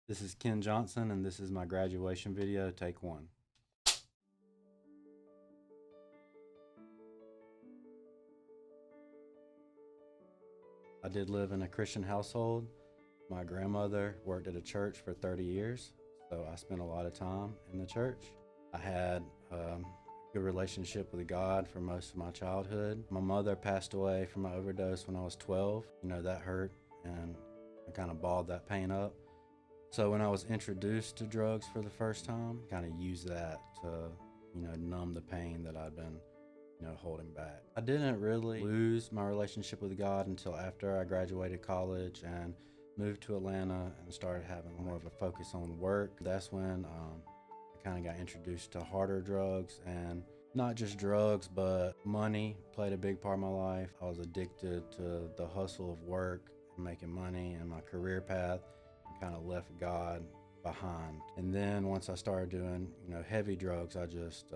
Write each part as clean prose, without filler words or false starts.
This is Ken Johnson, and this is my graduation video, take one. I did live in a Christian household. My grandmother worked at a church for 30 years, so I spent a lot of time in the church. I had a good relationship with God for most of my childhood. My mother passed away from an overdose when I was 12. That hurt, and I kind of balled that pain up. So when I was introduced to drugs for the first time, kind of used that to, numb the pain that I'd been, holding back. I didn't really lose my relationship with God until after I graduated college and moved to Atlanta and started having more of a focus on work. That's when I kind of got introduced to harder drugs, and not just drugs, but money played a big part of my life. I was addicted to the hustle of work and making money and my career path, and kind of left God behind. And then once I started doing, heavy drugs, I just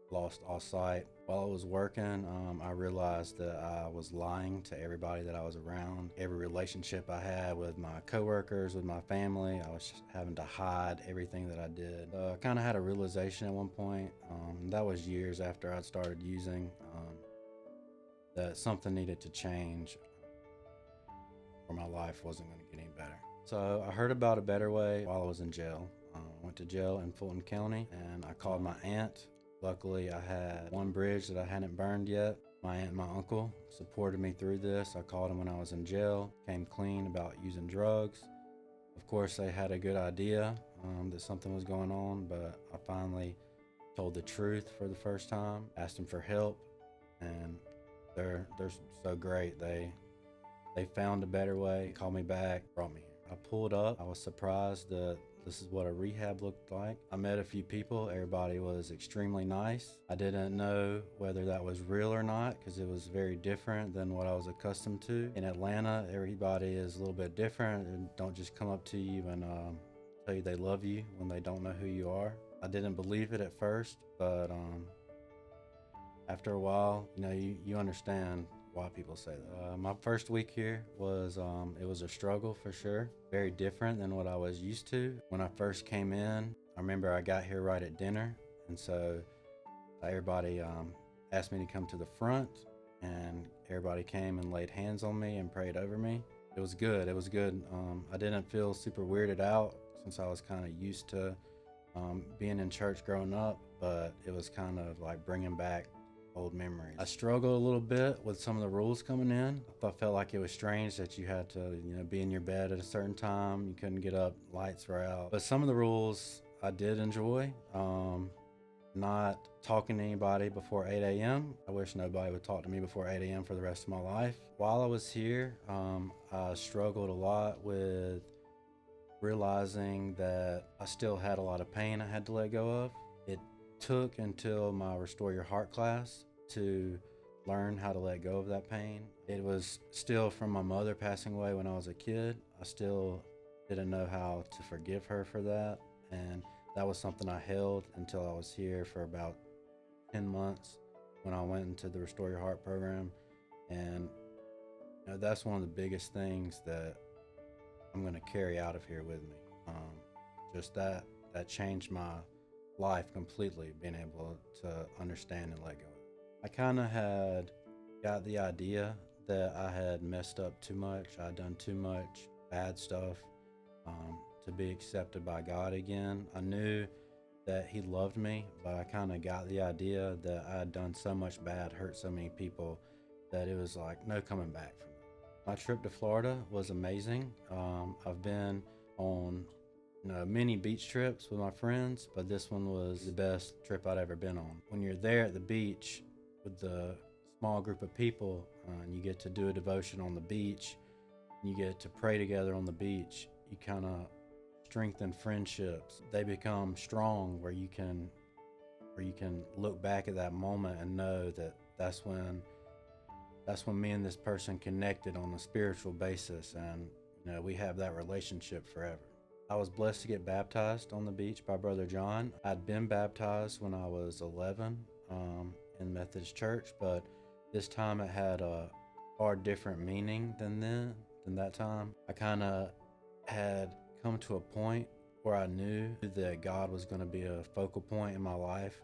lost all sight. While I was working, I realized that I was lying to everybody that I was around. Every relationship I had with my coworkers, with my family, I was having to hide everything that I did. I kind of had a realization at one point, that was years after I'd started using, that something needed to change or my life wasn't going to get any better. So I heard about a better way while I was in jail. I went to jail in Fulton County, and I called my aunt. Luckily, I had one bridge that I hadn't burned yet. My aunt and my uncle supported me through this. I called them when I was in jail, came clean about using drugs. Of course, they had a good idea that something was going on, but I finally told the truth for the first time, asked them for help, and they're so great. They found a better way, called me back, brought me here. I pulled up. I was surprised that this is what a rehab looked like. I met a few people. Everybody was extremely nice. I didn't know whether that was real or not because it was very different than what I was accustomed to. In Atlanta, everybody is a little bit different and don't just come up to you and tell you they love you when they don't know who you are. I didn't believe it at first, but after a while, you understand why people say that. My first week here was it was a struggle for sure. Very different than what I was used to. When I first came in, I remember I got here right at dinner, and so everybody asked me to come to the front, and everybody came and laid hands on me and prayed over me. It was good. It was good. I didn't feel super weirded out since I was kind of used to being in church growing up, but it was kind of like bringing back old memories. I struggled a little bit with some of the rules coming in. I felt like it was strange that you had to, be in your bed at a certain time. You couldn't get up, lights were out. But some of the rules I did enjoy. Not talking to anybody before 8 a.m. I wish nobody would talk to me before 8 a.m. for the rest of my life. While I was here, I struggled a lot with realizing that I still had a lot of pain I had to let go of. It took until my Restore Your Heart class to learn how to let go of that pain. It was still from my mother passing away when I was a kid. I still didn't know how to forgive her for that, and that was something I held until I was here for about 10 months when I went into the Restore Your Heart program. And that's one of the biggest things that I'm going to carry out of here with me. Just that changed my life completely, being able to understand and let go. I kind of had got the idea that I had messed up too much. I'd done too much bad stuff to be accepted by God again. I knew that He loved me, but I kind of got the idea that I had done so much bad, hurt so many people, that it was like no coming back from it. My trip to Florida was amazing. I've been on many beach trips with my friends, but this one was the best trip I'd ever been on. When you're there at the beach with the small group of people, and you get to do a devotion on the beach, and you get to pray together on the beach, you kind of strengthen friendships. They become strong where you can look back at that moment and know that that's when me and this person connected on a spiritual basis, and we have that relationship forever. I was blessed to get baptized on the beach by Brother John. I'd been baptized when I was 11 in Methodist Church, but this time it had a far different meaning than that time. I kind of had come to a point where I knew that God was going to be a focal point in my life.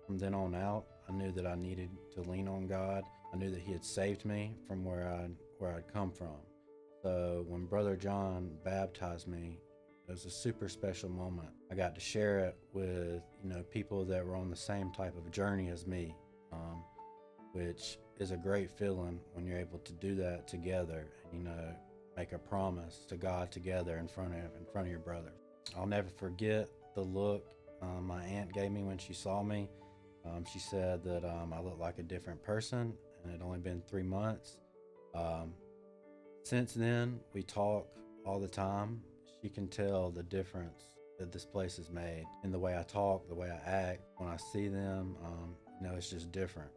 From then on out, I knew that I needed to lean on God. I knew that He had saved me from where I'd come from. So when Brother John baptized me, it was a super special moment. I got to share it with people that were on the same type of journey as me, which is a great feeling when you're able to do that together. Make a promise to God together in front of your brother. I'll never forget the look my aunt gave me when she saw me. She said that I looked like a different person, and it had only been 3 months. Since then, we talk all the time. She can tell the difference that this place has made in the way I talk, the way I act. When I see them, it's just different.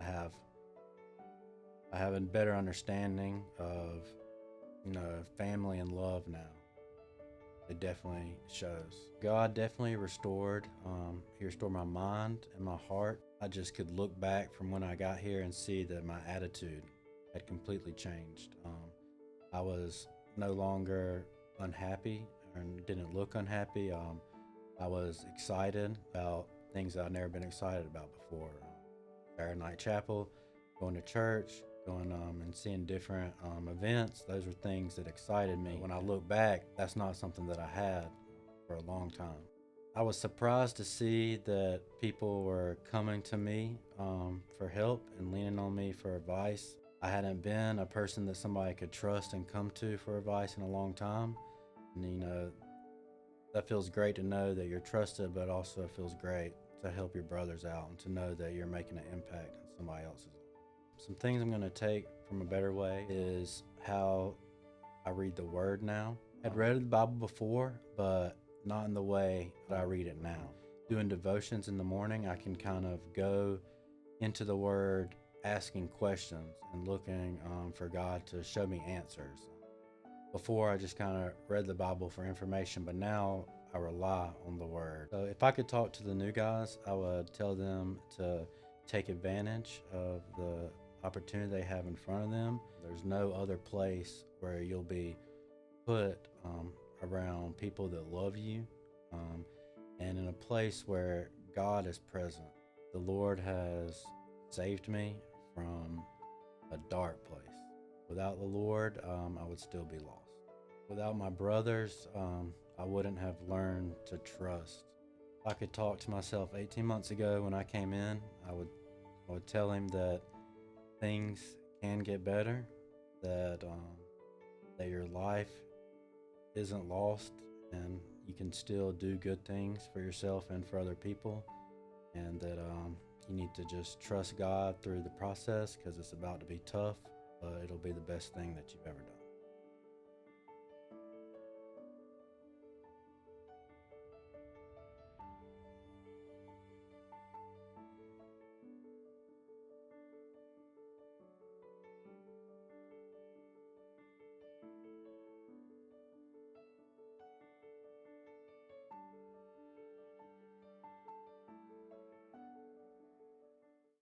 I have a better understanding of, family and love now. It definitely shows. God definitely restored. He restored my mind and my heart. I just could look back from when I got here and see that my attitude had completely changed. I was no longer unhappy and didn't look unhappy. I was excited about things I'd never been excited about before. Saturday night chapel, going to church, going and seeing different events. Those were things that excited me. When I look back, that's not something that I had for a long time. I was surprised to see that people were coming to me for help and leaning on me for advice. I hadn't been a person that somebody could trust and come to for advice in a long time. And that feels great to know that you're trusted, but also it feels great to help your brothers out and to know that you're making an impact in somebody else's life. Some things I'm going to take from A Better Way is how I read the Word now. I'd read the Bible before, but not in the way that I read it now. Doing devotions in the morning, I can kind of go into the Word asking questions and looking for God to show me answers. Before, I just kind of read the Bible for information, but now I rely on the Word. So if I could talk to the new guys, I would tell them to take advantage of the opportunity they have in front of them. There's no other place where you'll be put around people that love you and in a place where God is present. The Lord has saved me from a dark place. Without the Lord, I would still be lost. Without my brothers, I wouldn't have learned to trust. If I could talk to myself 18 months ago when I came in, I would tell him that things can get better, that your life isn't lost, and you can still do good things for yourself and for other people, and that you need to just trust God through the process, because it's about to be tough, but it'll be the best thing that you've ever done.